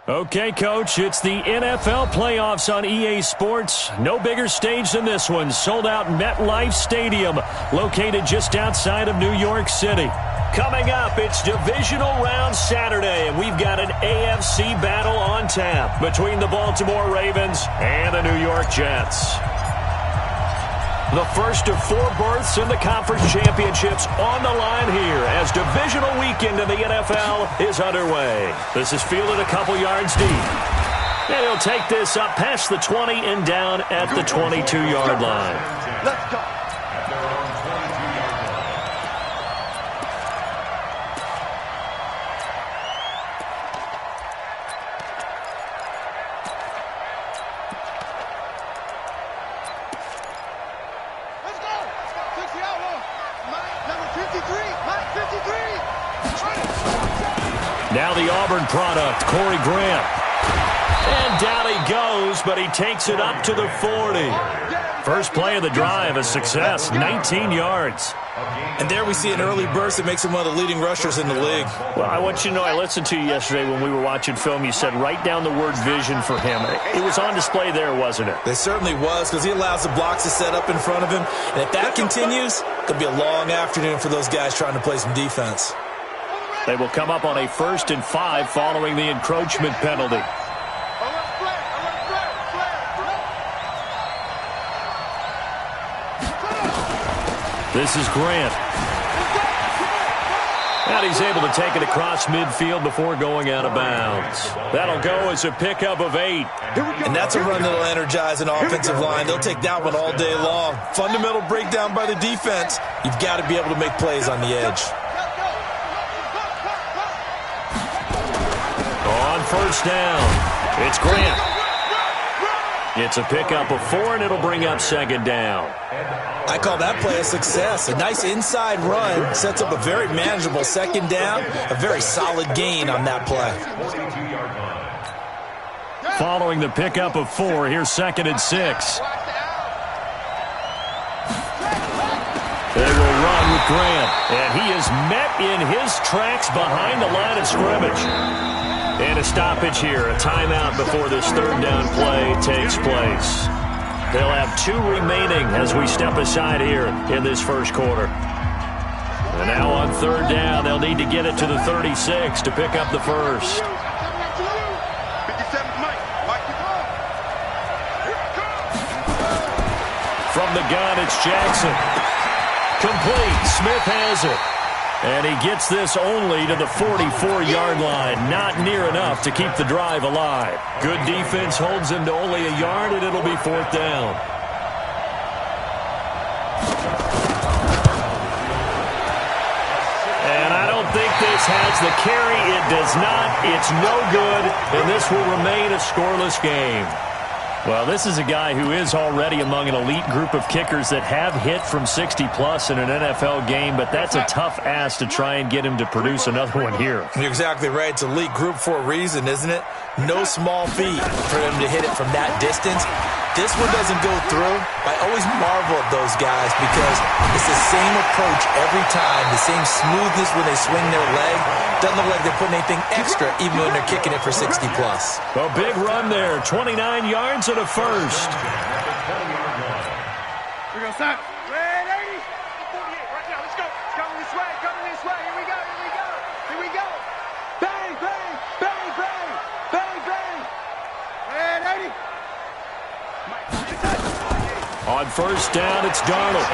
Okay, Coach, it's the NFL playoffs on EA Sports. No bigger stage than this one. Sold out MetLife Stadium, located just outside of New York City. Coming up, it's Divisional Round Saturday, and we've got an AFC battle on tap between the Baltimore Ravens and the New York Jets. The first of 4 berths in the conference championships on the line here as divisional weekend in the NFL is underway. This is fielded a couple yards deep. And he'll take this up past the 20 and down at the 22-yard line. Let's go. Now the Auburn product, Corey Grant. And down he goes, but he takes it up to the 40. First play of the drive, a success, 19 yards. And there we see an early burst that makes him one of the leading rushers in the league. Well, I want you to know, I listened to you yesterday when we were watching film. You said write down the word vision for him. It was on display there, wasn't it? It certainly was, because he allows the blocks to set up in front of him. And if that continues, it could be a long afternoon for those guys trying to play some defense. They will come up on a 1st and 5 following the encroachment penalty. This is Grant. And he's able to take it across midfield before going out of bounds. That'll go as a pickup of 8. And that's a run that'll energize an offensive line. They'll take that one all day long. Fundamental breakdown by the defense. You've got to be able to make plays on the edge. On first down, it's Grant. It's a pickup of 4, and it'll bring up 2nd down. I call that play a success. A nice inside run sets up a very manageable 2nd down. A very solid gain on that play. Following the pickup of 4, here's 2nd and 6. They will run with Grant, and he is met in his tracks behind the line of scrimmage. And a stoppage here, a timeout before this 3rd down play takes place. They'll have 2 remaining as we step aside here in this first quarter. And now on 3rd down, they'll need to get it to the 36 to pick up the first. From the gun, it's Jackson. Complete. Smith has it. And he gets this only to the 44-yard line. Not near enough to keep the drive alive. Good defense holds him to only a yard, and it'll be 4th down. And I don't think this has the carry. It does not. It's no good, and this will remain a scoreless game. Well, this is a guy who is already among an elite group of kickers that have hit from 60-plus in an NFL game, but that's a tough ask to try and him to produce another one here. You're exactly right. It's elite group for a reason, isn't it? No small feat for him to hit it from that distance. This one doesn't go through. I always marvel at those guys because it's the same approach every time, the same smoothness when they swing their leg. Doesn't look like they're putting anything extra even when they're kicking it for 60-plus. A big run there, 29 yards and a first. Here we go, son. Red 80. 48 right now. Let's go. It's coming this way. Coming this way. Here we go. Here we go. Here we go. Bang, bang, bang, bang, bang, bang. Red 80. On first down, it's Darnold.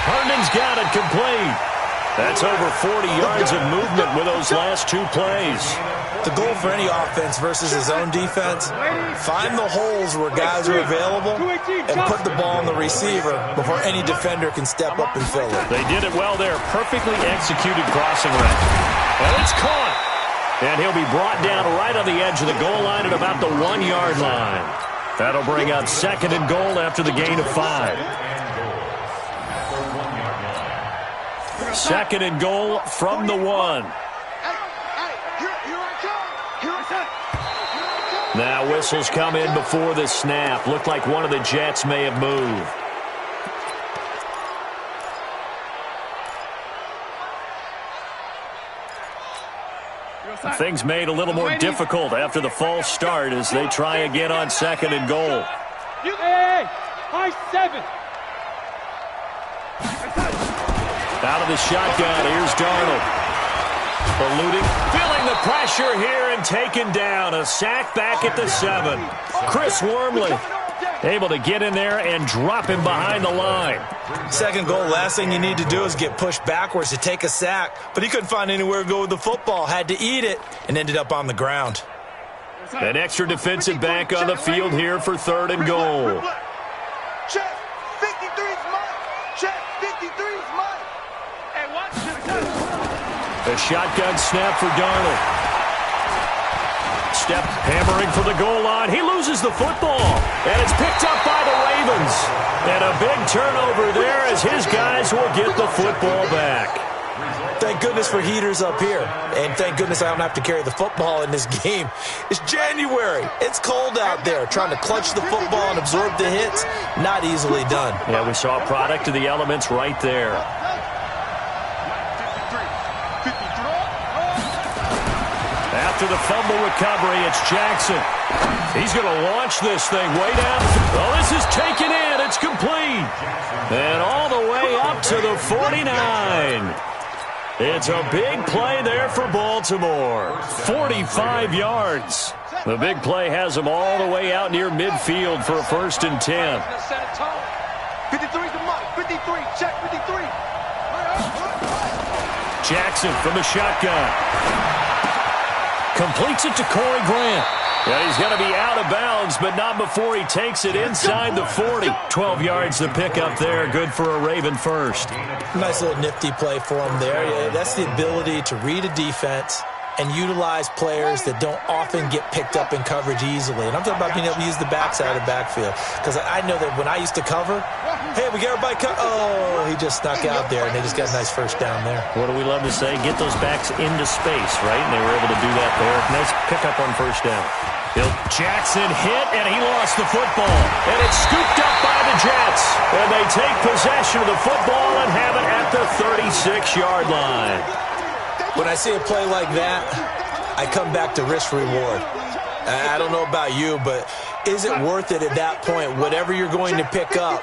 Herndon's got it complete. That's over 40 yards of movement with those last 2 plays. The goal for any offense versus his own defense, find the holes where guys are available and put the ball on the receiver before any defender can step up and fill it. They did it well there. Perfectly executed crossing route. And it's caught. And he'll be brought down right on the edge of the goal line at about the 1-yard line. That'll bring up 2nd and goal after the gain of 5. 2nd and goal from the 1. Now whistles come in before the snap. Looked like one of the Jets may have moved. Things made a little more difficult after the false start as they try again on 2nd and goal. Hey, high 7. Out of the shotgun, here's Darnold. Eluding, feeling the pressure here and taken down. A sack back at the 7. Chris Wormley able to get in there and drop him behind the line. 2nd goal, last thing you need to do is get pushed backwards to take a sack. But he couldn't find anywhere to go with the football. Had to eat it and ended up on the ground. An extra defensive back on the field here for 3rd and goal. Check, 53's mine. Check, 53's mine. Hey, watch it. A shotgun snap for Darnold. Step hammering for the goal line. He loses the football, and it's picked up by the Ravens. And a big turnover there as his guys will get the football back. Thank goodness for heaters up here. And thank goodness I don't have to carry the football in this game. It's January. It's cold out there. Trying to clutch the football and absorb the hits, not easily done. Yeah, we saw a product of the elements right there. After the fumble recovery, it's Jackson. He's going to launch this thing way down. Oh, this is taken in. It's complete. And all the way up to the 49. It's a big play there for Baltimore. 45 yards. The big play has them all the way out near midfield for a 1st and 10. 53's the mark. 53. Check 53. Jackson from the shotgun. Completes it to Corey Grant. Yeah, he's going to be out of bounds, but not before he takes it inside the 40. 12 yards to pick up there. Good for a Raven first. Nice little nifty play for him there. Yeah, that's the ability to read a defense and utilize players that don't often get picked up in coverage easily. And I'm talking about being able to use the backside of the backfield. Because I know that when I used to cover, hey, we got everybody oh, he just snuck out there, and they just got a nice 1st down there. What do we love to say? Get those backs into space, right? And they were able to do that there. Nice pickup on 1st down. Bill Jackson hit, and he lost the football. And it's scooped up by the Jets. And they take possession of the football and have it at the 36-yard line. When I see a play like that, I come back to risk-reward. I don't know about you, but is it worth it at that point, whatever you're going to pick up,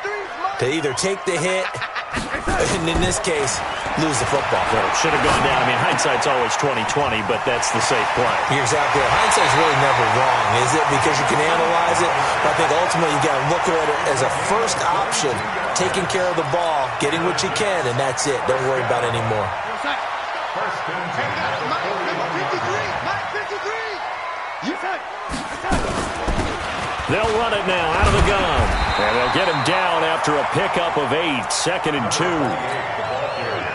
to either take the hit, and in this case, lose the football? Well, it should have gone down. I mean, hindsight's always 20/20, but that's the safe play. You're exactly right. Hindsight's really never wrong, is it? Because you can analyze it, but I think ultimately you got to look at it as a first option, taking care of the ball, getting what you can, and that's it. Don't worry about it anymore. They'll run it now out of the gun. And they'll get him down after a pickup of 8, 2nd and 2.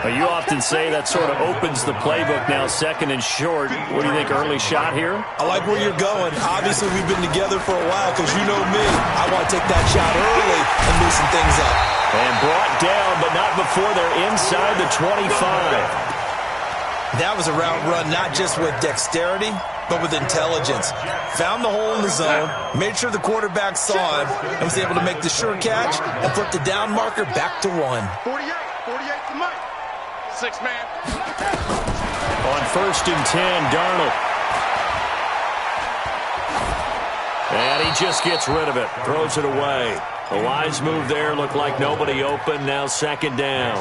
You often say that sort of opens the playbook now, 2nd and short. What do you think, early shot here? I like where you're going. Obviously, we've been together for a while because you know me. I want to take that shot early and loosen things up. And brought down, but not before they're inside the 25. That was a route run not just with dexterity, but with intelligence. Found the hole in the zone, made sure the quarterback saw him, and was able to make the sure catch and put the down marker back to 1. 48 to Mike. 6-man. On 1st and 10, Darnold. And he just gets rid of it, throws it away. A wise move there, looked like nobody open, now 2nd down.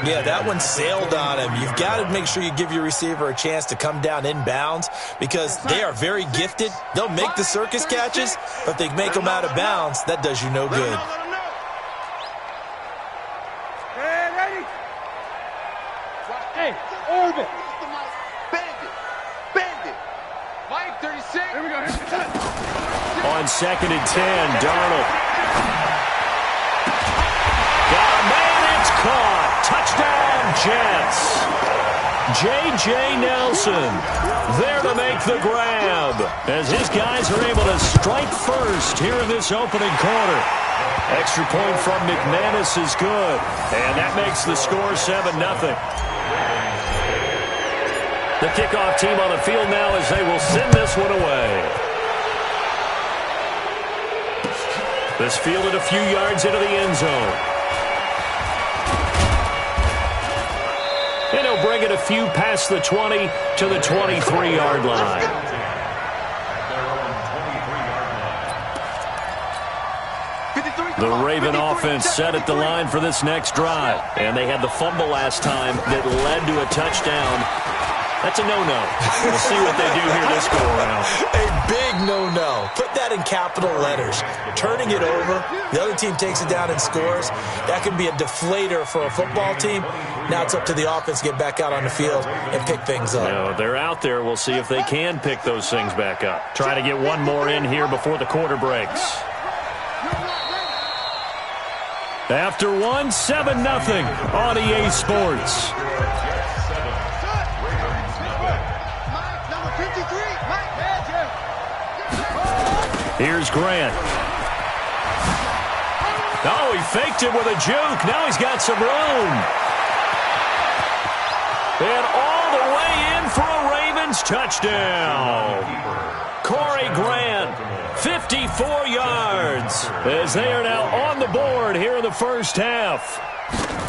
Yeah, that one sailed on him. You've got to make sure you give your receiver a chance to come down inbounds because they are very gifted. They'll make the circus catches, but if they make them out of bounds, that does you no good. Hey, orbit. Bandit. Mike, 36. Here we go. On 2nd and 10, Darnold. Got a man, it's caught. Touchdown, Jets. J.J. Nelson there to make the grab as his guys are able to strike first here in this opening quarter. Extra point from McManus is good, and that makes the score 7-0. The kickoff team on the field now as they will send this one away. This fielded a few yards into the end zone. And he'll bring bring it a few past the 20 to the 23-yard line. The Raven offense set at the line for this next drive. And they had the fumble last time that led to a touchdown. That's a no-no. We'll see what they do here this go-around. A big no-no. Put that in capital letters. Turning it over, the other team takes it down and scores. That can be a deflator for a football team. Now it's up to the offense to get back out on the field and pick things up. No, they're out there. We'll see if they can pick those things back up. Trying to get one more in here before the quarter breaks. After 1, 7-0 on EA Sports. Here's Grant. Oh, he faked it with a juke. Now he's got some room. And all the way in for a Ravens touchdown. Corey Grant, 54 yards, as they are now on the board here in the first half.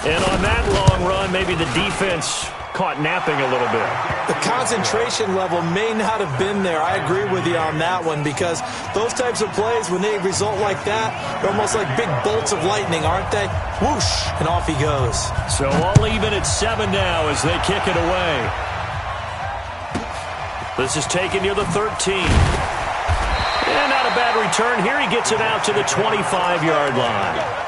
And on that long run, maybe the defense caught napping a little bit. The concentration level may not have been there. I agree with you on that one, because those types of plays, when they result like that, they're almost like big bolts of lightning, aren't they? Whoosh, and off he goes. So all even at 7 now as they kick it away. This is taken near the 13. And not a bad return. Here he gets it out to the 25-yard line.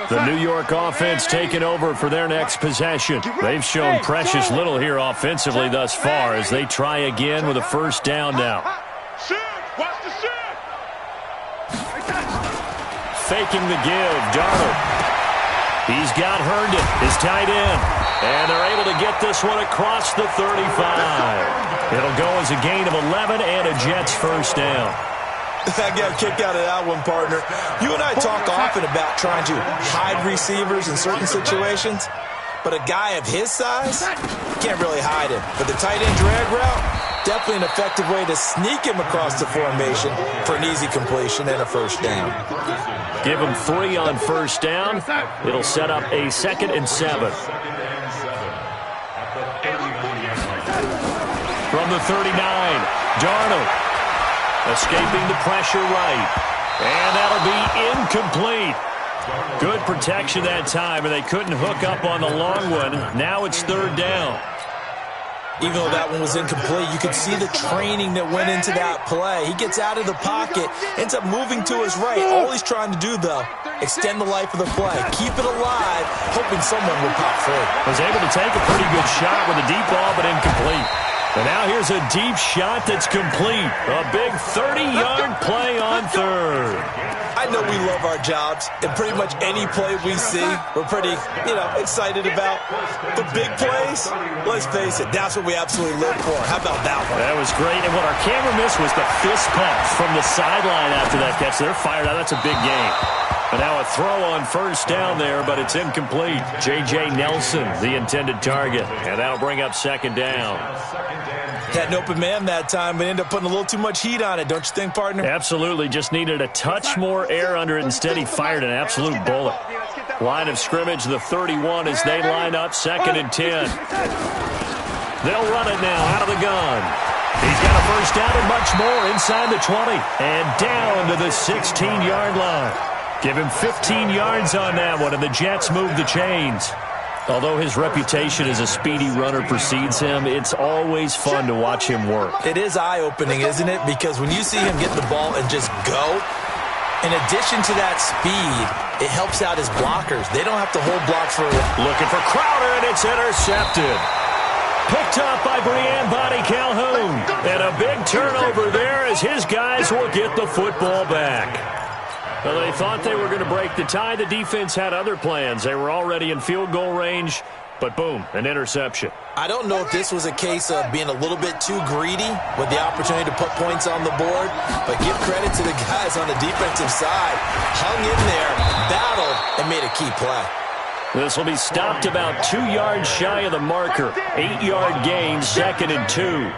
The New York offense taking over for their next possession. They've shown precious little here offensively thus far as they try again with a first down now. Faking the give, Darnold. He's got Herndon, his tight end. And they're able to get this one across the 35. It'll go as a gain of 11 and a Jets first down. I got a kick out of that one, partner. You and I talk often about trying to hide receivers in certain situations, but a guy of his size, can't really hide him. But the tight end drag route, definitely an effective way to sneak him across the formation for an easy completion and a first down. Give him 3 on first down. It'll set up a 2nd and 7. From the 39, Darnold. Escaping the pressure right. And that'll be incomplete. Good protection that time, and they couldn't hook up on the long one. Now it's 3rd down. Even though that one was incomplete, you could see the training that went into that play. He gets out of the pocket, ends up moving to his right. All he's trying to do, though, extend the life of the play. Keep it alive, hoping someone will pop free. Was able to take a pretty good shot with a deep ball, but incomplete. And now here's a deep shot that's complete. A big 30-yard play on 3rd. I know we love our jobs, and pretty much any play we see, we're pretty, excited about. The big plays, let's face it, that's what we absolutely live for. How about that one? That was great, and what our camera missed was the fist pump from the sideline after that catch. They're fired out. That's a big game. And now a throw on first down there, but it's incomplete. J.J. Nelson, the intended target, and that'll bring up 2nd down. Had an open man that time, but ended up putting a little too much heat on it, don't you think, partner? Absolutely. Just needed a touch more air under it. Instead, he fired an absolute bullet. Line of scrimmage, the 31, as they line up 2nd and 10. They'll run it now out of the gun. He's got a first down and much more inside the 20 and down to the 16-yard line. Give him 15 yards on that one, and the Jets move the chains. Although his reputation as a speedy runner precedes him, it's always fun to watch him work. It is eye-opening, isn't it? Because when you see him get the ball and just go, in addition to that speed, it helps out his blockers. They don't have to hold blocks for a while. Looking for Crowder, and it's intercepted. Picked up by Brian Body Calhoun. And a big turnover there as his guys will get the football back. Well, they thought they were going to break the tie. The defense had other plans. They were already in field goal range, but boom, an interception. I don't know if this was a case of being a little bit too greedy with the opportunity to put points on the board, but give credit to the guys on the defensive side. Hung in there, battled, and made a key play. This will be stopped about 2 yards shy of the marker. 8-yard gain, 2nd and 2.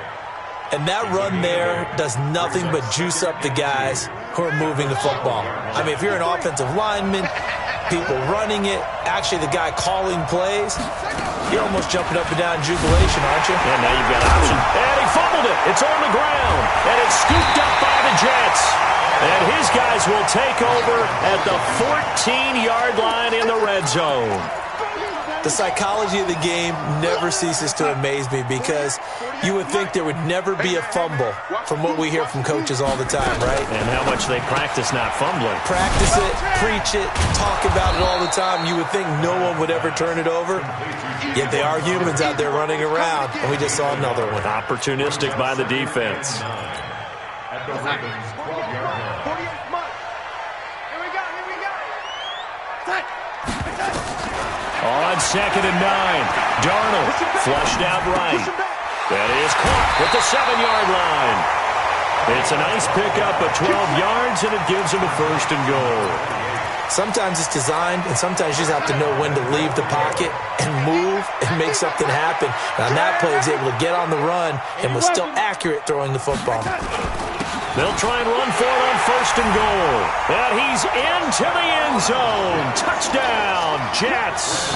And that run there does nothing but juice up the guys who are moving the football. I mean, if you're an offensive lineman, people running it, actually the guy calling plays, you're almost jumping up and down in jubilation, aren't you? And now you've got option. And he fumbled it. It's on the ground. And it's scooped up by the Jets. And his guys will take over at the 14-yard line in the red zone. The psychology of the game never ceases to amaze me because you would think there would never be a fumble from what we hear from coaches all the time, right? And how much they practice not fumbling. Practice it, preach it, talk about it all the time. You would think no one would ever turn it over. Yet they are humans out there running around, and we just saw another one. Opportunistic by the defense. On 2nd and 9, Darnold flushed out right. That is caught at the 7-yard line. It's a nice pickup of 12 yards, and it gives him a 1st and goal. Sometimes it's designed, and sometimes you just have to know when to leave the pocket and move and make something happen. And on that play, he was able to get on the run and was still accurate throwing the football. They'll try and run for it on 1st and goal. And he's into the end zone. Touchdown, Jets.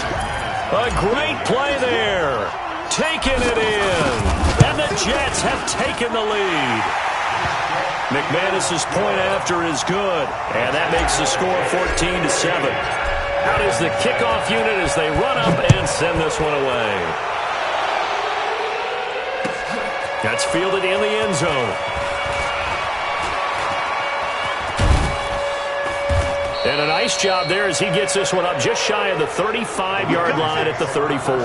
A great play there. Taking it in. And the Jets have taken the lead. McManus's point after is good. And that makes the score 14-7. Out is the kickoff unit as they run up and send this one away. That's fielded in the end zone. And a nice job there as he gets this one up just shy of the 35-yard line at the 34.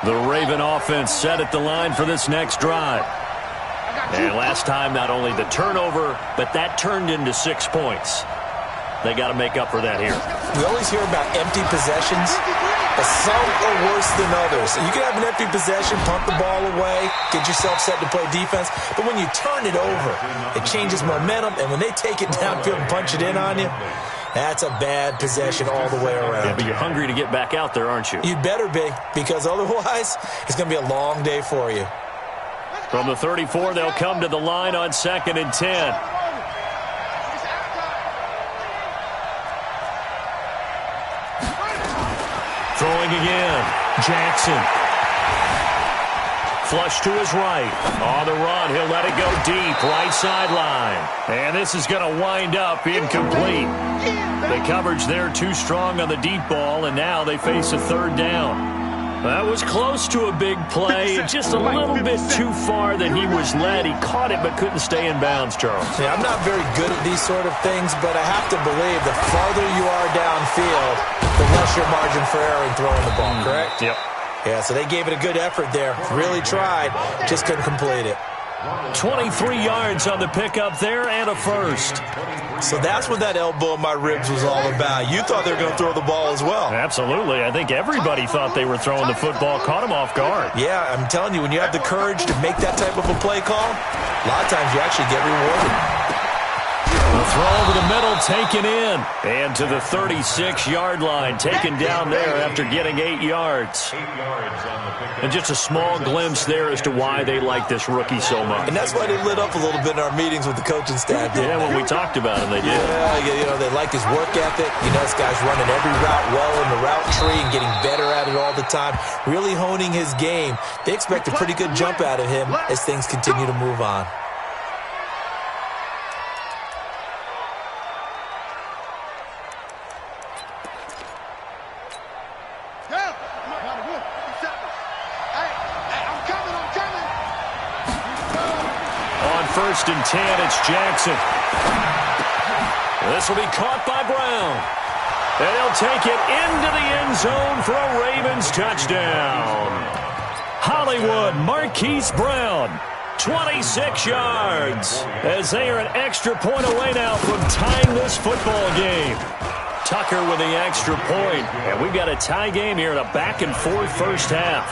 The Raven offense set at the line for this next drive. And last time, not only the turnover, but that turned into 6 points. They got to make up for that here. We always hear about empty possessions, but some are worse than others. You can have an empty possession, punt the ball away, get yourself set to play defense, but when you turn it over, it changes momentum, and when they take it downfield and punch it in on you, that's a bad possession all the way around. Yeah, but you're hungry to get back out there, aren't you? You'd better be, because otherwise, it's going to be a long day for you. From the 34, they'll come to the line on 2nd and 10. Throwing again. Jackson. Flush to his right. On the run, he'll let it go deep. Right sideline. And this is going to wind up incomplete. The coverage there too strong on the deep ball, and now they face a 3rd down. That was close to a big play. Just a little bit too far that he was led. He caught it but couldn't stay in bounds, Charles. Yeah, I'm not very good at these sort of things, but I have to believe the farther you are downfield, the less your margin for error in throwing the ball, correct? Yep. Yeah, so they gave it a good effort there. Really tried, just couldn't complete it. 23 yards on the pickup there and a 1st. So that's what that elbow in my ribs was all about. You thought they were going to throw the ball as well. Absolutely. I think everybody thought they were throwing the football, caught him off guard. Yeah, I'm telling you, when you have the courage to make that type of a play call, a lot of times you actually get rewarded. The throw over the middle, taken in. And to the 36-yard line, taken down there after getting 8 yards. And just a small glimpse there as to why they like this rookie so much. And that's why they lit up a little bit in our meetings with the coaching staff, didn't they? When we talked about him, they did. Yeah, you know, they like his work ethic. You know, this guy's running every route well in the route tree and getting better at it all the time, really honing his game. They expect a pretty good jump out of him as things continue to move on. On 1st and 10, it's Jackson. This will be caught by Brown. And he'll take it into the end zone for a Ravens touchdown. Hollywood Marquise Brown, 26 yards, as they are an extra point away now from tying this football game. Tucker with the extra point, and we've got a tie game here in a back-and-forth first half.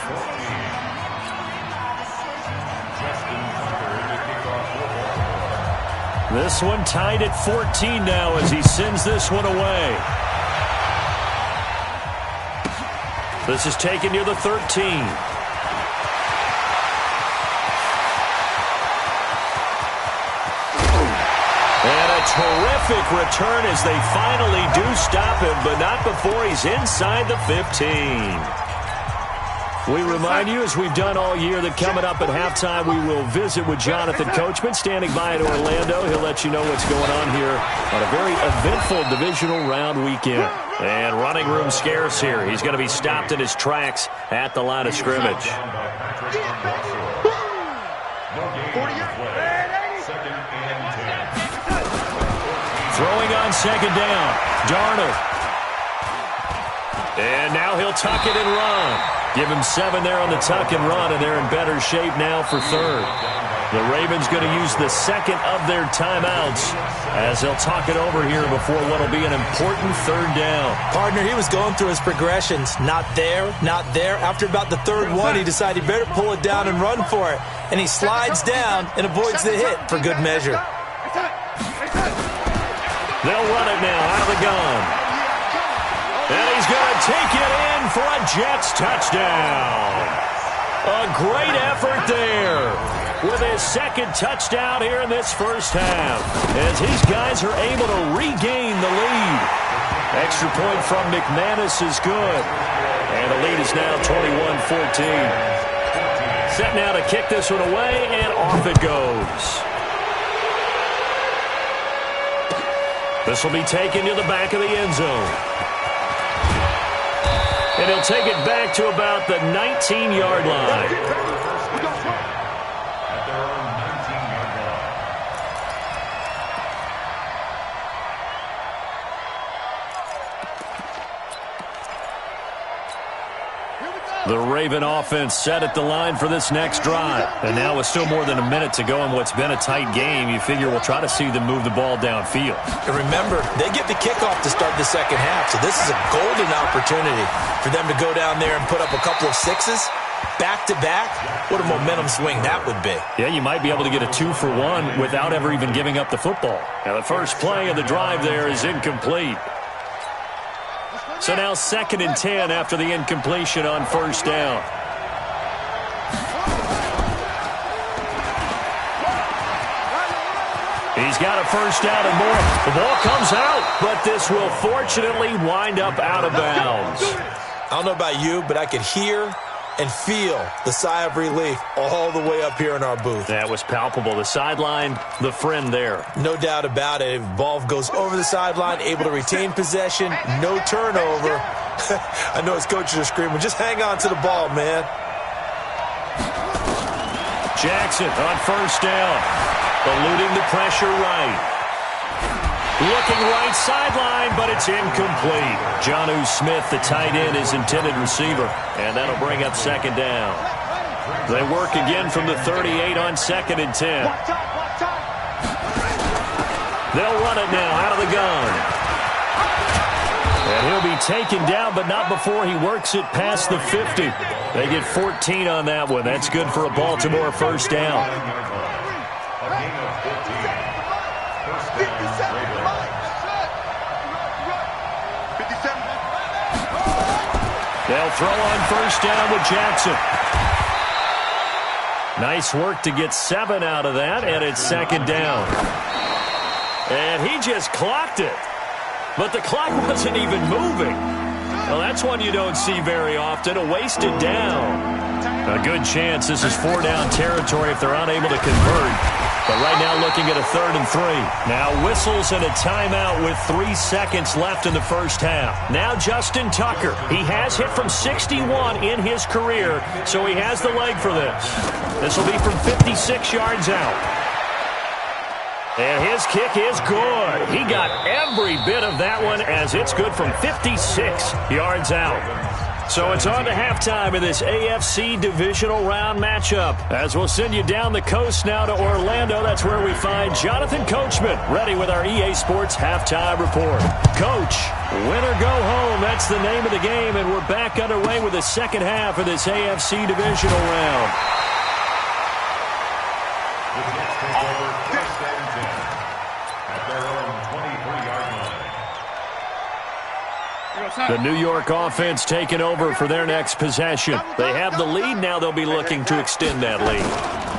This one tied at 14 now as he sends this one away. This is taken near the 13. And a terrific return as they finally do stop him, but not before he's inside the 15. We remind you, as we've done all year, that coming up at halftime, we will visit with Jonathan Coachman, standing by in Orlando. He'll let you know what's going on here on a very eventful divisional round weekend. And running room scarce here. He's going to be stopped in his tracks at the line of scrimmage. Throwing on second down, Darnold. And now he'll tuck it and run. Give him 7 there on the tuck and run, and they're in better shape now for third. The Ravens going to use the second of their timeouts as they'll talk it over here before what will be an important third down. Partner, he was going through his progressions. Not there, not there. After about the third one, he decided he better pull it down and run for it. And he slides down and avoids the hit for good measure. They'll run it now out of the gun. And he's going to take it in for a Jets touchdown. A great effort there with his second touchdown here in this first half, as these guys are able to regain the lead. Extra point from McManus is good. And the lead is now 21-14. Set now to kick this one away, and off it goes. This will be taken to the back of the end zone. And he'll take it back to about the 19-yard line. The Raven offense set at the line for this next drive. And now with still more than a minute to go in what's been a tight game, you figure we'll try to see them move the ball downfield. And remember, they get the kickoff to start the second half, so this is a golden opportunity for them to go down there and put up a couple of sixes. Back-to-back, what a momentum swing that would be. Yeah, you might be able to get a 2-for-1 without ever even giving up the football. Now, the first play of the drive there is incomplete. So now 2nd and 10 after the incompletion on first down. He's got a first down and more. The ball comes out, but this will fortunately wind up out of bounds. I don't know about you, but I could hear and feel the sigh of relief all the way up here in our booth. That was palpable. The sideline, the friend there. No doubt about it. Ball goes over the sideline, able to retain possession, no turnover. I know his coaches are screaming, just hang on to the ball, man. Jackson on first down, eluding the pressure right. Looking right sideline, but it's incomplete. Jonnu Smith, the tight end, is intended receiver, and that'll bring up second down. They work again from the 38 on 2nd and 10. They'll run it now out of the gun. And he'll be taken down, but not before he works it past the 50. They get 14 on that one. That's good for a Baltimore first down. They'll throw on first down with Jackson. Nice work to get 7 out of that, and it's second down. And he just clocked it. But the clock wasn't even moving. Well, that's one you don't see very often, a wasted down. A good chance this is 4-down territory if they're unable to convert. But right now looking at a 3rd and 3. Now whistles and a timeout with 3 seconds left in the first half. Now Justin Tucker. He has hit from 61 in his career, so he has the leg for this. This will be from 56 yards out. And his kick is good. He got every bit of that one as it's good from 56 yards out. So it's on to halftime in this AFC divisional round matchup. As we'll send you down the coast now to Orlando. That's where we find Jonathan Coachman, ready with our EA Sports halftime report. Coach, win or go home, that's the name of the game, and we're back underway with the second half of this AFC divisional round. The New York offense taking over for their next possession. They have the lead. Now they'll be looking to extend that lead.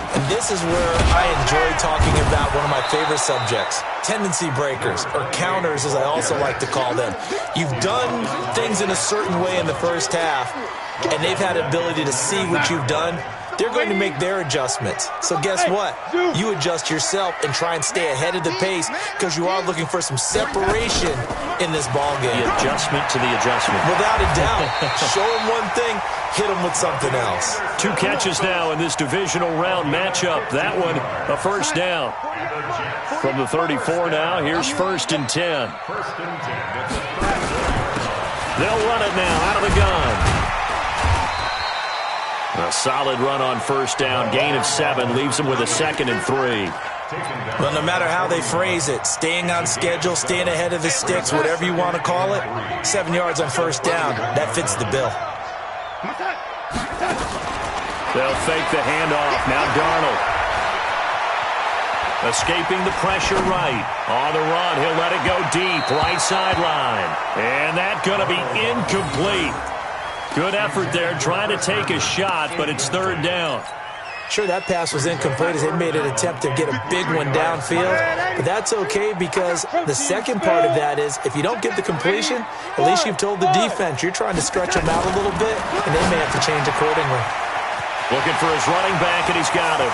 And this is where I enjoy talking about one of my favorite subjects, tendency breakers, or counters as I also like to call them. You've done things in a certain way in the first half, and they've had the ability to see what you've done. They're going to make their adjustments. So guess what? You adjust yourself and try and stay ahead of the pace because you are looking for some separation in this ball game. The adjustment to the adjustment. Without a doubt. Show them one thing, hit them with something else. 2 catches now in this divisional round matchup. That one, a first down. From the 34 now, here's 1st and 10. They'll run it now out of the gun. A solid run on 1st down. Gain of 7 leaves them with a 2nd and 3. Well, no matter how they phrase it, staying on schedule, staying ahead of the sticks, whatever you want to call it, 7 yards on 1st down, that fits the bill. They'll fake the handoff. Now Darnold. Escaping the pressure right. On the run, he'll let it go deep. Right sideline. And that's going to be incomplete. Good effort there, trying to take a shot, but it's 3rd down. Sure, that pass was incomplete as they made an attempt to get a big one downfield, but that's okay because the second part of that is if you don't get the completion, at least you've told the defense you're trying to stretch them out a little bit, and they may have to change accordingly. Looking for his running back, and he's got him.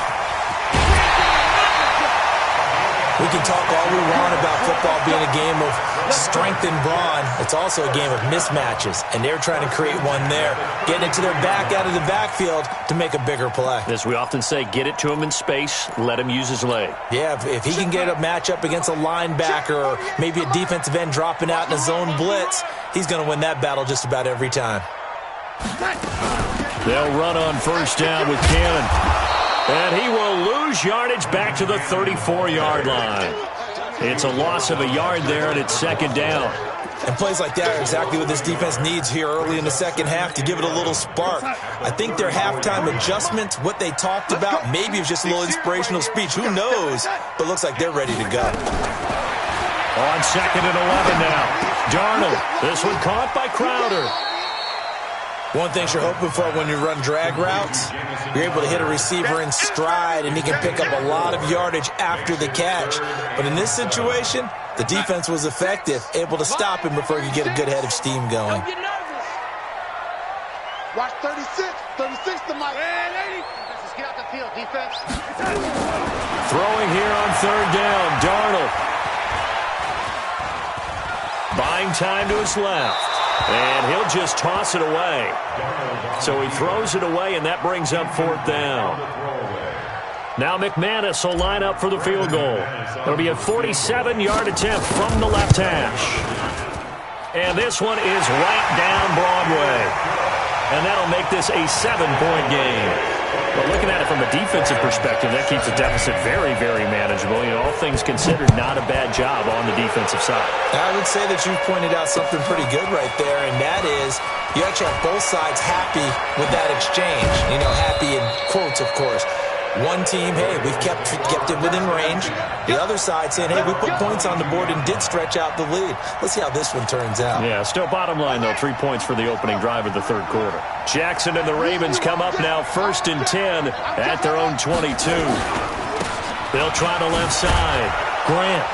We can talk all we want about football being a game of strength and brawn. It's also a game of mismatches, and they're trying to create one there, getting it to their back out of the backfield to make a bigger play. As we often say, get it to him in space, let him use his leg. Yeah, if he can get a matchup against a linebacker or maybe a defensive end dropping out in a zone blitz, he's going to win that battle just about every time. They'll run on 1st down with Cannon. And he will lose yardage back to the 34-yard line. It's a loss of a yard there, and it's 2nd down. And plays like that are exactly what this defense needs here early in the second half to give it a little spark. I think their halftime adjustment, what they talked about, maybe it was just a little inspirational speech. Who knows? But looks like they're ready to go. On 2nd and 11 now. Darnold. This one caught by Crowder. One thing you're hoping for when you run drag routes, you're able to hit a receiver in stride, and he can pick up a lot of yardage after the catch. But in this situation, the defense was effective, able to stop him before he could get a good head of steam going. Watch 36. 36 to Mike. Let's get out the field, defense. Throwing here on 3rd down, Darnold. Buying time to his left. And he'll just toss it away. So he throws it away, and that brings up 4th down. Now McManus will line up for the field goal. It'll be a 47-yard attempt from the left hash. And this one is right down Broadway. And that'll make this a 7-point game. But looking at it from a defensive perspective, that keeps the deficit very, very manageable. You know, all things considered, not a bad job on the defensive side. I would say that you've pointed out something pretty good right there, and that is you actually have both sides happy with that exchange. You know, happy in quotes, of course. One team, hey, we've kept it within range. The other side saying, hey, we put points on the board and did stretch out the lead. Let's see how this one turns out. Yeah, still bottom line, though, 3 points for the opening drive of the 3rd quarter. Jackson and the Ravens come up now 1st and 10 at their own 22. They'll try the left side. Grant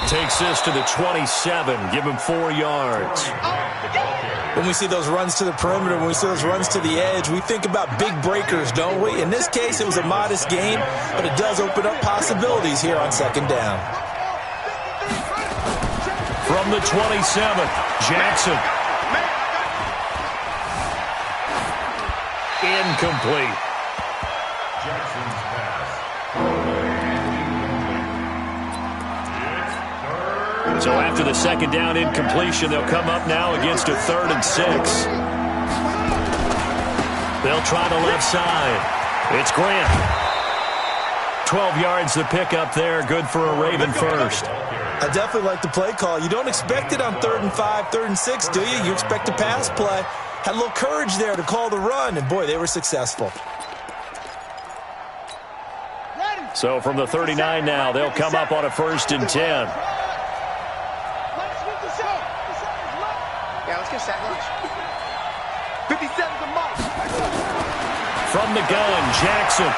takes this to the 27. Give him 4 yards. When we see those runs to the perimeter, when we see those runs to the edge, we think about big breakers, don't we? In this case, it was a modest game, but it does open up possibilities here on 2nd down. From the 27, Jackson. Incomplete. So after the 2nd down incompletion, they'll come up now against a 3rd and 6. They'll try the left side. It's Grant. 12 yards the pick up there. Good for a Raven first. I definitely like the play call. You don't expect it on 3rd and 5, 3rd and 6, do you? You expect a pass play. Had a little courage there to call the run, and boy, they were successful. So from the 39 now, they'll come up on a 1st and 10. kiss that lunch. 57's a mark. From the gun, Jackson.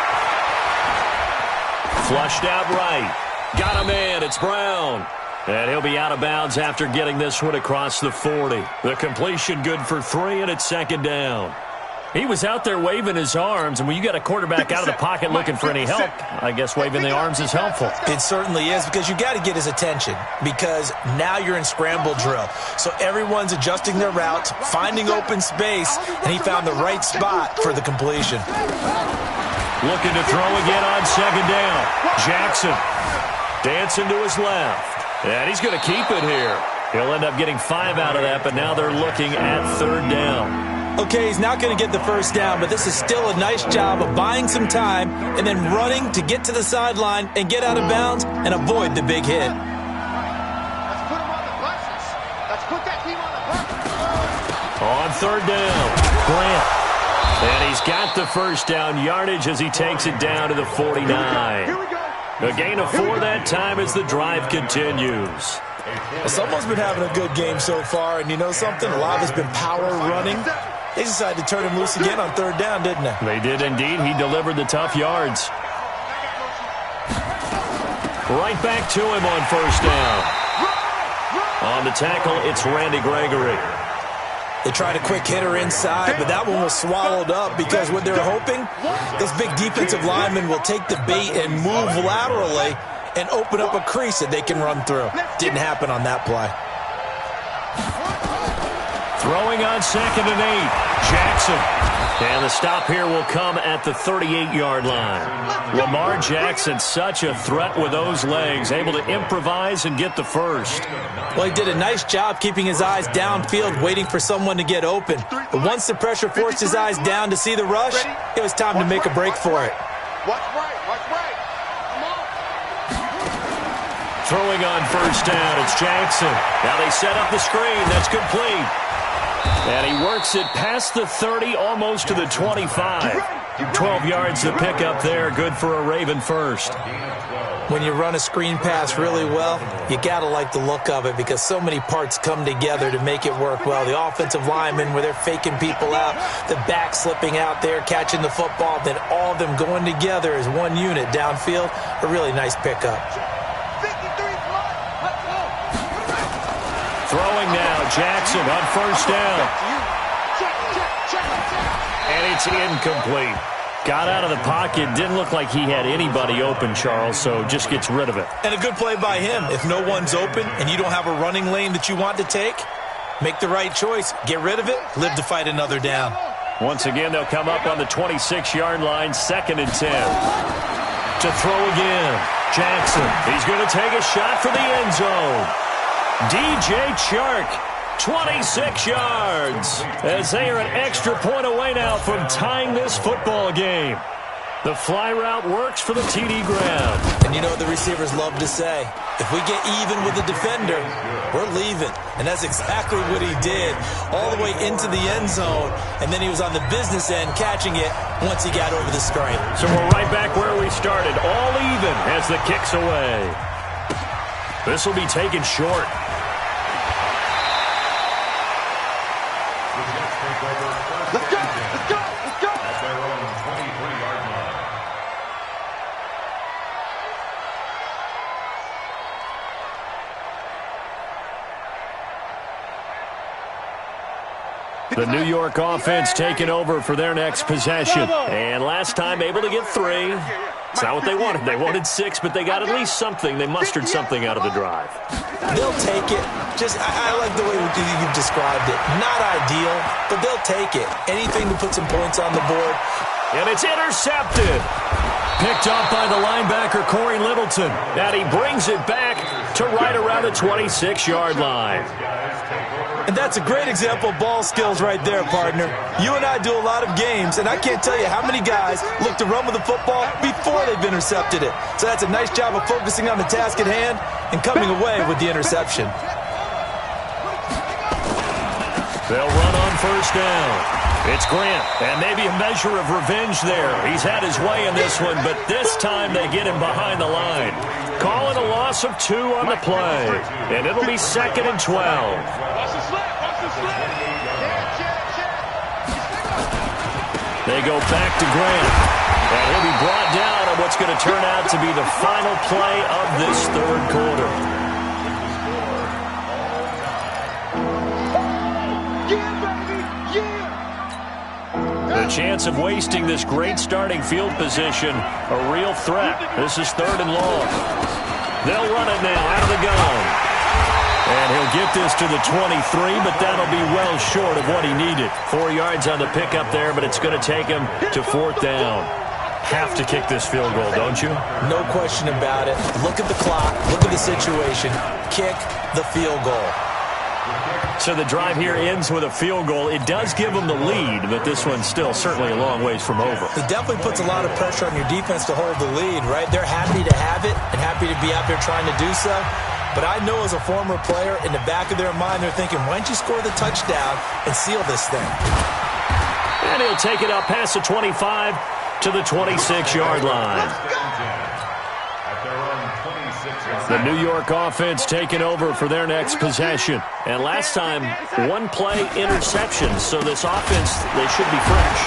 Flushed out right. Got a man. It's Brown. And he'll be out of bounds after getting this one across the 40. The completion good for 3, and it's second down. He was out there waving his arms, and when you got a quarterback out of the pocket looking for any help, I guess waving the arms is helpful. It certainly is, because you got to get his attention, because now you're in scramble drill. So everyone's adjusting their routes, finding open space, and he found the right spot for the completion. Looking to throw again on second down. Jackson dancing to his left. And he's going to keep it here. He'll end up getting 5 out of that, but now they're looking at third down. Okay, he's not going to get the first down, but this is still a nice job of buying some time and then running to get to the sideline and get out of bounds and avoid the big hit. Let's put him on the buses. Let's put that team on the buses. On third down, Grant. And he's got the first down yardage as he takes it down to the 49. Here we go. A gain of 4 that time as the drive continues. Well, someone's been having a good game so far, and you know something? A lot of it's been power running. They decided to turn him loose again on third down, didn't they? They did indeed. He delivered the tough yards. Right back to him on first down. On the tackle, it's Randy Gregory. They tried a quick hitter inside, but that one was swallowed up because what they're hoping, those big defensive linemen will take the bait and move laterally and open up a crease that they can run through. Didn't happen on that play. Throwing on second and 8, Jackson. And the stop here will come at the 38-yard line. Lamar Jackson, such a threat with those legs, able to improvise and get the first. Well, he did a nice job keeping his eyes downfield, waiting for someone to get open. But once the pressure forced his eyes down to see the rush, it was time to make a break for it. Watch right, watch right. Come on. Throwing on first down, it's Jackson. Now they set up the screen. That's complete. And he works it past the 30, almost to the 25. 12 yards to pick up there. Good for a Raven first. When you run a screen pass really well, you got to like the look of it because so many parts come together to make it work well. The offensive linemen, where they're faking people out, the back slipping out there, catching the football, then all of them going together as one unit downfield. A really nice pickup. 53 plus. Let's go. Throwing now, Jackson on first down. And it's incomplete. Got out of the pocket. Didn't look like he had anybody open, Charles, so just gets rid of it. And a good play by him. If no one's open and you don't have a running lane that you want to take, make the right choice. Get rid of it. Live to fight another down. Once again, they'll come up on the 26-yard line, 2nd and 10. To throw again, Jackson. He's going to take a shot for the end zone. DJ Chark, 26 yards, as they are an extra point away now from tying this football game. The fly route works for the TD ground. And you know what the receivers love to say? If we get even with the defender, we're leaving. And that's exactly what he did, all the way into the end zone. And then he was on the business end catching it once he got over the screen. So we're right back where we started, all even as the kick's away. This will be taken short. Let's go, let's go, let's go. At their own 23-yard line. The New York offense taking over for their next possession. And last time able to get 3. It's not what they wanted. They wanted 6, but they got at least something. They mustered something out of the drive. They'll take it. I like the way you've described it. Not ideal, but they'll take it. Anything to put some points on the board. And it's intercepted. Picked up by the linebacker, Corey Littleton. And he brings it back to right around the 26-yard line. And that's a great example of ball skills right there, partner. You and I do a lot of games, and I can't tell you how many guys look to run with the football before they've intercepted it. So that's a nice job of focusing on the task at hand and coming away with the interception. They'll run on first down. It's Grant, and maybe a measure of revenge there. He's had his way in this one, but this time they get him behind the line. Call it a loss of 2 on the play, and it'll be 2nd and 12. Watch the slip, watch the slip. They go back to Grant. And he'll be brought down on what's going to turn out to be the final play of this third quarter. The chance of wasting this great starting field position, a real threat. This is third and long. They'll run it now out of the gun. And he'll get this to the 23, but that'll be well short of what he needed. 4 yards on the pickup there, but it's going to take him to fourth down. Have to kick this field goal, don't you? No question about it. Look at the clock. Look at the situation. Kick the field goal. So the drive here ends with a field goal. It does give them the lead, but this one's still certainly a long ways from over. It definitely puts a lot of pressure on your defense to hold the lead, right? They're happy to have it and happy to be out there trying to do so. But I know as a former player, in the back of their mind, they're thinking, why don't you score the touchdown and seal this thing? And he'll take it up past the 25 to the 26-yard line. The New York offense taking over for their next possession. And last time, one-play interception. So this offense, they should be fresh.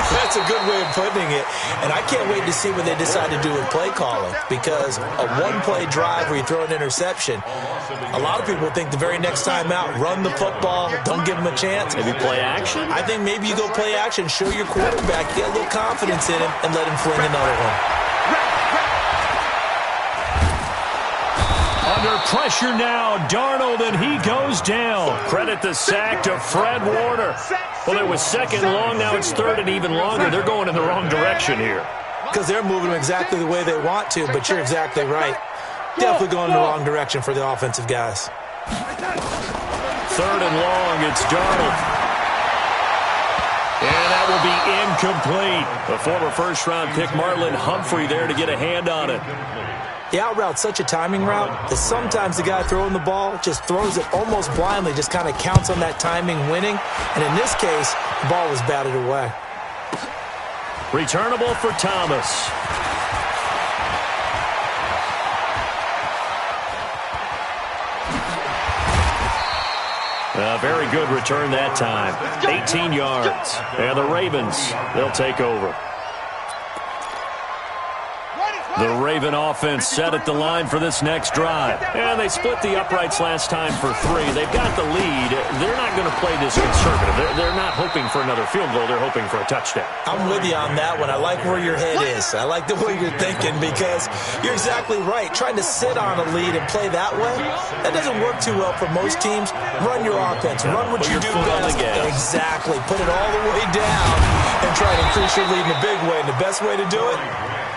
That's a good way of putting it. And I can't wait to see what they decide to do with play calling. Because a one-play drive where you throw an interception, a lot of people think the very next time out, run the football, don't give them a chance. Maybe play action? I think maybe you go play action, show your quarterback, get a little confidence in him, and let him fling another one. Under pressure now, Darnold, and he goes down. Credit the sack to Fred Warner. Well, it was second long, now it's third and even longer. They're going in the wrong direction here. Because they're moving exactly the way they want to, but you're exactly right. Definitely going in the wrong direction for the offensive guys. Third and long, it's Darnold. And that will be incomplete. The former first-round pick, Marlon Humphrey, there to get a hand on it. The out route's such a timing route that sometimes the guy throwing the ball just throws it almost blindly, just kind of counts on that timing winning. And in this case, the ball was batted away. Returnable for Thomas. A very good return that time. 18 yards. And the Ravens, they'll take over. The Raven offense set at the line for this next drive. And they split the uprights last time for 3. They've got the lead. They're not going to play this conservative. They're not hoping for another field goal. They're hoping for a touchdown. I'm with you on that one. I like where your head is. I like the way you're thinking because you're exactly right. Trying to sit on a lead and play that way, that doesn't work too well for most teams. Run your offense. Run what you do best. Exactly. Put it all the way down and try to increase your lead in a big way. And the best way to do it,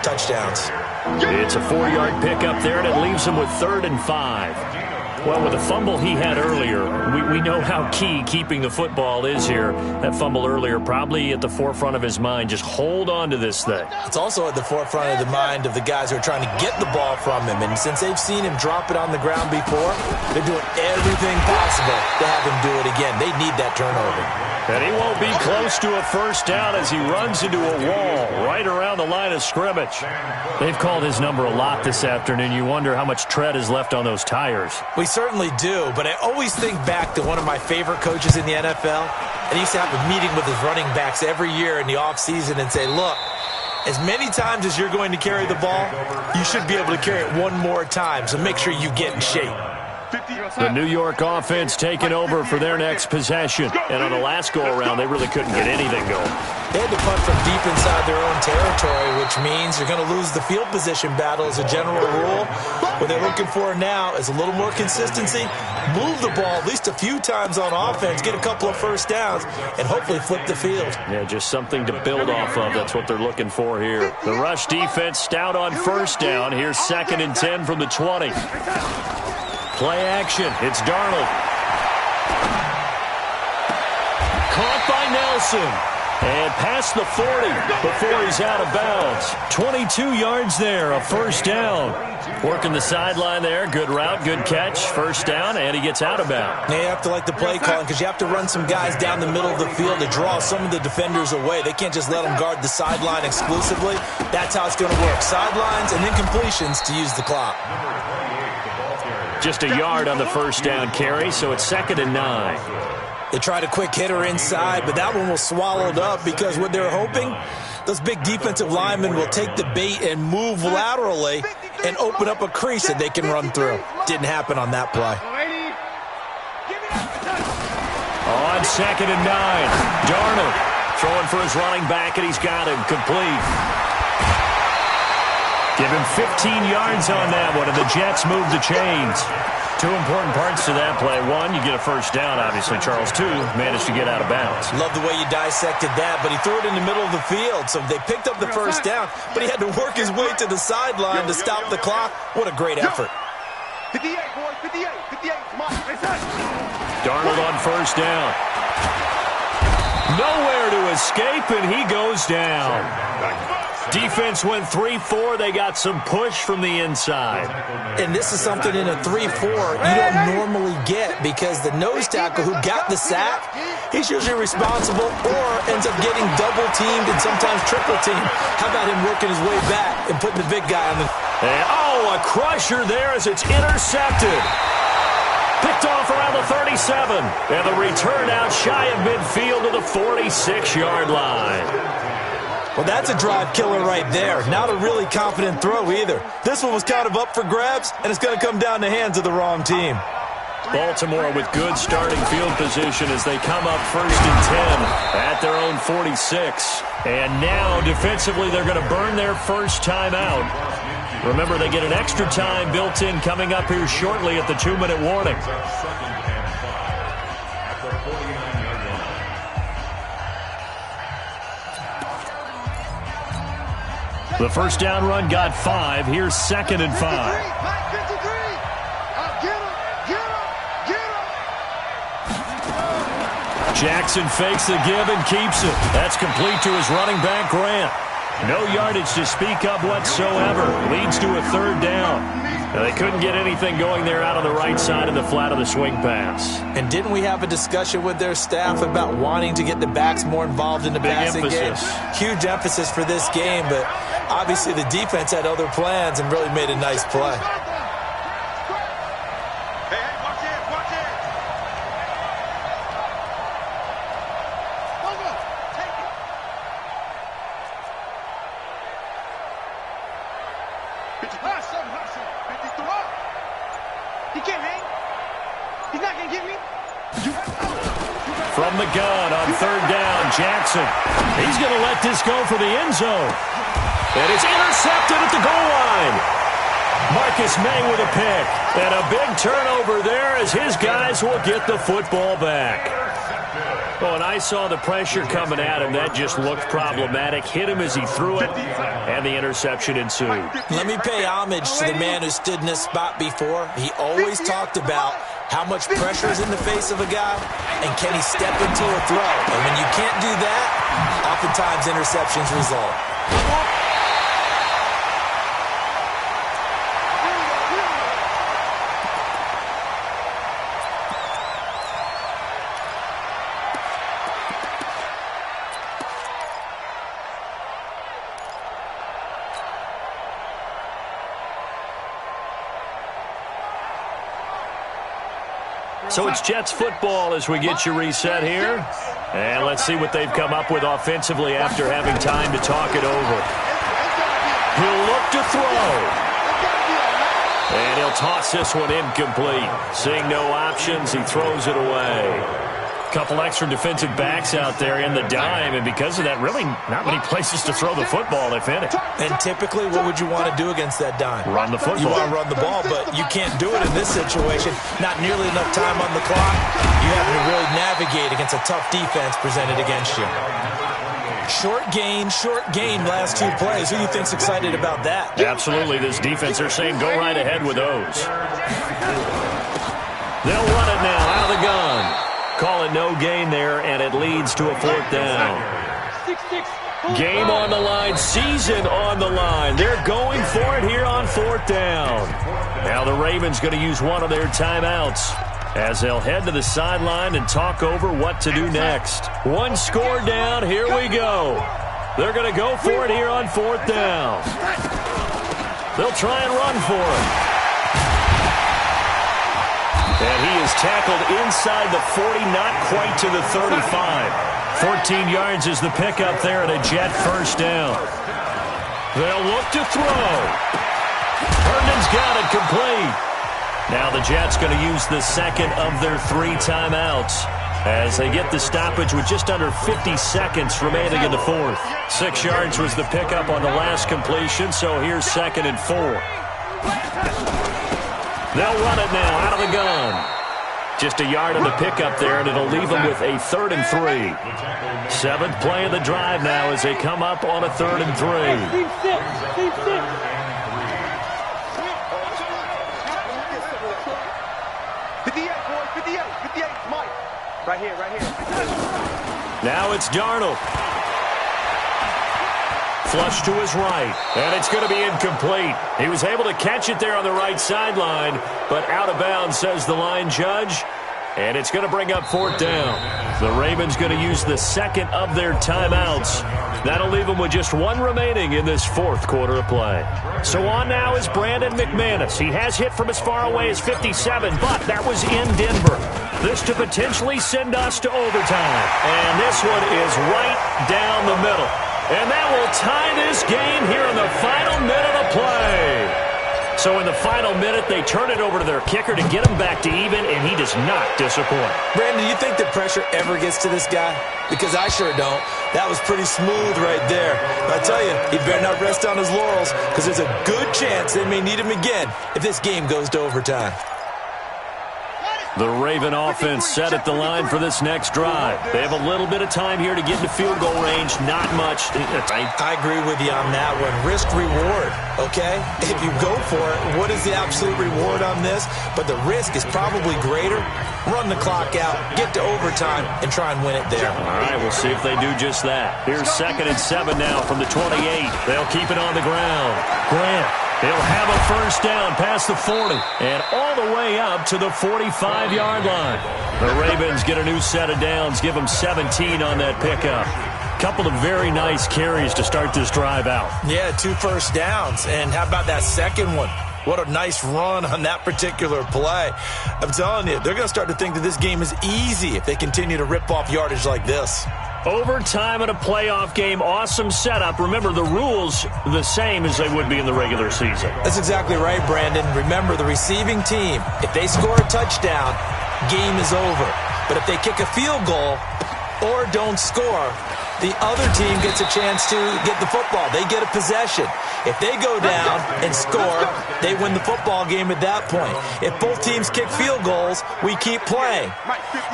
touchdowns. It's a 4-yard pickup there, and it leaves him with 3rd and 5. Well, with the fumble he had earlier, we know how key keeping the football is here. That fumble earlier probably at the forefront of his mind. Just hold on to this thing. It's also at the forefront of the mind of the guys who are trying to get the ball from him. And since they've seen him drop it on the ground before, they're doing everything possible to have him do it again. They need that turnover. And he won't be close to a first down as he runs into a wall right around the line of scrimmage. They've called his number a lot this afternoon. You wonder how much tread is left on those tires. We certainly do, but I always think back to one of my favorite coaches in the NFL. And he used to have a meeting with his running backs every year in the offseason and say, look, as many times as you're going to carry the ball, you should be able to carry it one more time, so make sure you get in shape. The New York offense taking over for their next possession. And on the last go-around, they really couldn't get anything going. They had to punt from deep inside their own territory, which means you're going to lose the field position battle as a general rule. What they're looking for now is a little more consistency, move the ball at least a few times on offense, get a couple of first downs, and hopefully flip the field. Yeah, just something to build off of. That's what they're looking for here. The rush defense stout on first down. Here's 2nd and 10 from the 20. Play action. It's Darnold. Caught by Nelson. And past the 40 before he's out of bounds. 22 yards there, a first down. Working the sideline there. Good route, good catch. First down, and he gets out of bounds. Now you have to like the play calling because you have to run some guys down the middle of the field to draw some of the defenders away. They can't just let them guard the sideline exclusively. That's how it's going to work. Sidelines and incompletions to use the clock. Just a yard on the first down carry, so it's 2nd and 9. They tried a quick hitter inside, but that one was swallowed up because what they're hoping, those big defensive linemen will take the bait and move laterally and open up a crease that they can run through. Didn't happen on that play. On 2nd and 9, Darnold throwing for his running back, and he's got him complete. Give him 15 yards on that one, and the Jets move the chains. Two important parts to that play. One, you get a first down, obviously. Charles, two, managed to get out of bounds. Love the way you dissected that, but he threw it in the middle of the field, so they picked up the first down, but he had to work his way to the sideline to stop the clock. What a great effort. 58, boys, 58, 58. Come on, Darnold on first down. Nowhere to escape, and he goes down. Defense went 3-4. They got some push from the inside. And this is something in a 3-4 you don't normally get because the nose tackle who got the sack, he's usually responsible or ends up getting double-teamed and sometimes triple-teamed. How about him working his way back and putting the big guy on the... And, a crusher there as it's intercepted. Picked off around the 37. And the return out shy of midfield to the 46-yard line. Well, that's a drive killer right there. Not a really confident throw either. This one was kind of up for grabs, and it's going to come down the hands of the wrong team. Baltimore with good starting field position as they come up 1st and 10 at their own 46. And now, defensively, they're going to burn their first time out. Remember, they get an extra time built in coming up here shortly at the 2-minute warning. The first down run got 5. Here's 2nd and 5. Jackson fakes the give and keeps it. That's complete to his running back, Grant. No yardage to speak of whatsoever. Leads to a 3rd down. Now, they couldn't get anything going there out on the right side of the flat of the swing pass. And didn't we have a discussion with their staff about wanting to get the backs more involved in the passing game? Huge emphasis for this game, but obviously the defense had other plans and really made a nice play. From the gun on 3rd down, Jackson. He's going to let this go for the end zone. And it's intercepted at the goal line. Marcus May with a pick. And a big turnover there as his guys will get the football back. Oh, and I saw the pressure coming at him. That just looked problematic. Hit him as he threw it, and the interception ensued. Let me pay homage to the man who stood in this spot before. He always talked about how much pressure is in the face of a guy, and can he step into a throw? And when you can't do that, oftentimes interceptions result. So it's Jets football as we get you reset here. And let's see what they've come up with offensively after having time to talk it over. He'll look to throw. And he'll toss this one incomplete. Seeing no options, he throws it away. Couple extra defensive backs out there in the dime, and because of that, really not many places to throw the football, if any. And typically, what would you want to do against that dime? Run the football. You want to run the ball, but you can't do it in this situation. Not nearly enough time on the clock. You have to really navigate against a tough defense presented against you. Short gain, last 2 plays. Who do you think's excited about that? Absolutely. This defense, they're saying go right ahead with those. They'll run it now out of the gun. Call it no gain there, and it leads to a 4th down. Game on the line, season on the line. They're going for it here on 4th down. Now the Ravens going to use one of their timeouts as they'll head to the sideline and talk over what to do next. One score down, here we go. They're going to go for it here on 4th down. They'll try and run for it. And he is tackled inside the 40, not quite to the 35. 14 yards is the pickup there, and a Jet first down. They'll look to throw. Herndon's got it complete. Now the Jets going to use the second of their 3 timeouts as they get the stoppage with just under 50 seconds remaining in the fourth. 6 yards was the pickup on the last completion, so here's 2nd and 4. They'll run it now out of the gun. Just a yard on the pickup there, and it'll leave them with a 3rd and 3. 7th play of the drive now as they come up on a 3rd and 3. Right here. Now it's Darnold. Flush to his right, and it's going to be incomplete. He was able to catch it there on the right sideline, but out of bounds, says the line judge, and it's going to bring up 4th down. The Ravens going to use the second of their timeouts. That'll leave them with just 1 remaining in this 4th quarter of play. So on now is Brandon McManus. He has hit from as far away as 57, but that was in Denver. This to potentially send us to overtime. And this one is right down the middle. And that will tie this game here in the final minute of play. So in the final minute, they turn it over to their kicker to get him back to even, and he does not disappoint. Brandon, you think the pressure ever gets to this guy? Because I sure don't. That was pretty smooth right there. But I tell you, he better not rest on his laurels, because there's a good chance they may need him again if this game goes to overtime. The Raven offense set at the line for this next drive. They have a little bit of time here to get into field goal range. Not much. I agree with you on that one. Risk-reward, okay? If you go for it, what is the absolute reward on this? But the risk is probably greater. Run the clock out, get to overtime, and try and win it there. All right, we'll see if they do just that. Here's 2nd and 7 now from the 28. They'll keep it on the ground. Grant. He'll have a first down past the 40 and all the way up to the 45-yard line. The Ravens get a new set of downs, give them 17 on that pickup. Couple of very nice carries to start this drive out. Yeah, 2 first downs. And how about that second one? What a nice run on that particular play. I'm telling you, they're going to start to think that this game is easy if they continue to rip off yardage like this. Overtime in a playoff game, awesome setup. Remember, the rules the same as they would be in the regular season. That's exactly right, Brandon. Remember, the receiving team, if they score a touchdown, game is over. But if they kick a field goal or don't score, the other team gets a chance to get the football. They get a possession. If they go down and score, they win the football game at that point. If both teams kick field goals, we keep playing.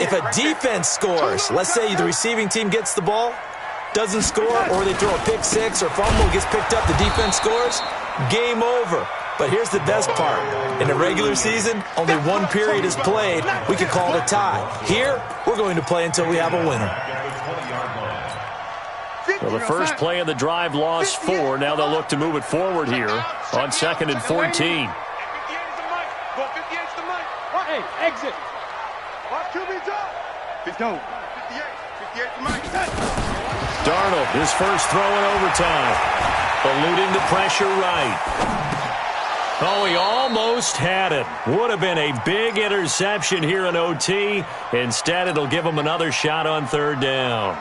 If a defense scores, let's say the receiving team gets the ball, doesn't score, or they throw a pick six or fumble, gets picked up, the defense scores, game over. But here's the best part. In the regular season, only 1 period is played. We can call it a tie. Here, we're going to play until we have a winner. Well, the first play of the drive lost 4. Now they'll look to move it forward here on 2nd and 14. Hey, exit. Darnold, his first throw in overtime. Eluding the pressure right. Oh, he almost had it. Would have been a big interception here in OT. Instead, it'll give him another shot on 3rd down.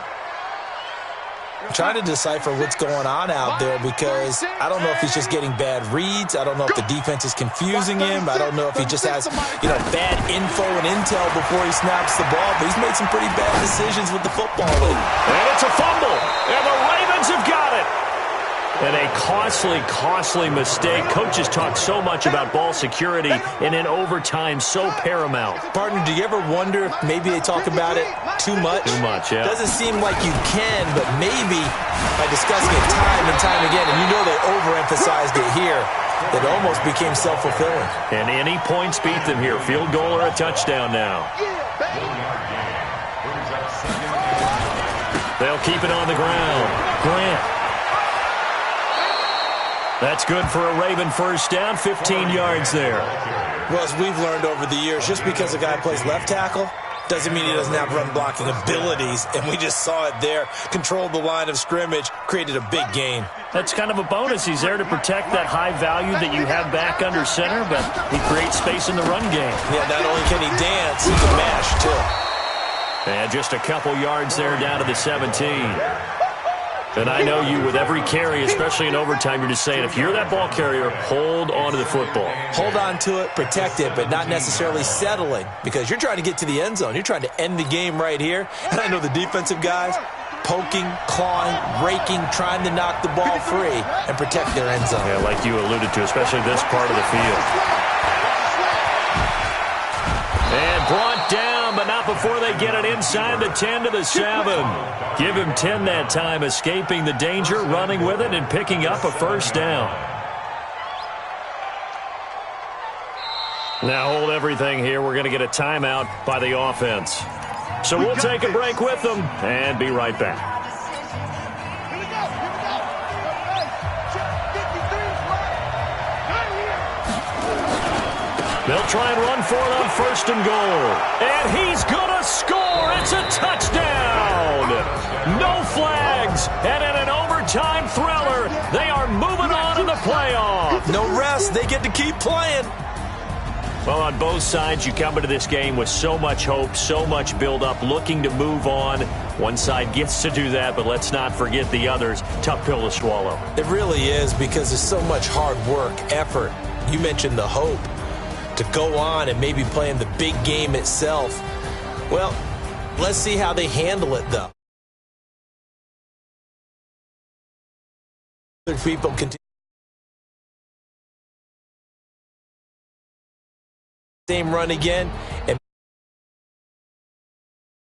I'm trying to decipher what's going on out there because I don't know if he's just getting bad reads. I don't know if the defense is confusing him. I don't know if he just has, bad info and intel before he snaps the ball. But he's made some pretty bad decisions with the football. And it's a fumble. And the Ravens have got it. And a costly mistake. Coaches talk so much about ball security, and in overtime, so paramount. Partner, do you ever wonder if maybe they talk about it too much? Too much, yeah. Doesn't seem like you can, but maybe by discussing it time and time again, and they overemphasized it here, it almost became self-fulfilling. And any points beat them here. Field goal or a touchdown now. They'll keep it on the ground. Grant. That's good for a Raven first down, 15 yards there. Well, as we've learned over the years, just because a guy plays left tackle doesn't mean he doesn't have run-blocking abilities, and we just saw it there. Controlled the line of scrimmage, created a big gain. That's kind of a bonus. He's there to protect that high value that you have back under center, but he creates space in the run game. Yeah, not only can he dance, he can mash, too. And just a couple yards there down to the 17. And I know you, with every carry, especially in overtime, you're just saying, if you're that ball carrier, hold on to the football. Hold on to it, protect it, but not necessarily settling, because you're trying to get to the end zone. You're trying to end the game right here. And I know the defensive guys, poking, clawing, raking, trying to knock the ball free and protect their end zone. Yeah, like you alluded to, especially this part of the field. And brought down, but not before they get it inside the 10 to the 7. Give him 10 that time, escaping the danger, running with it, and picking up a first down. Now hold everything here. We're going to get a timeout by the offense. So we'll take a break with them and be right back. They'll try and run for it on 1st and goal. And he's going to score. It's a touchdown. No flags. And in an overtime thriller, they are moving on in the playoff. No rest. They get to keep playing. Well, on both sides, you come into this game with so much hope, so much build-up, looking to move on. One side gets to do that, but let's not forget the others. Tough pill to swallow. It really is, because there's so much hard work, effort. You mentioned the hope to go on and maybe play in the big game itself. Well, let's see how they handle it, though. Other people continue. Same run again.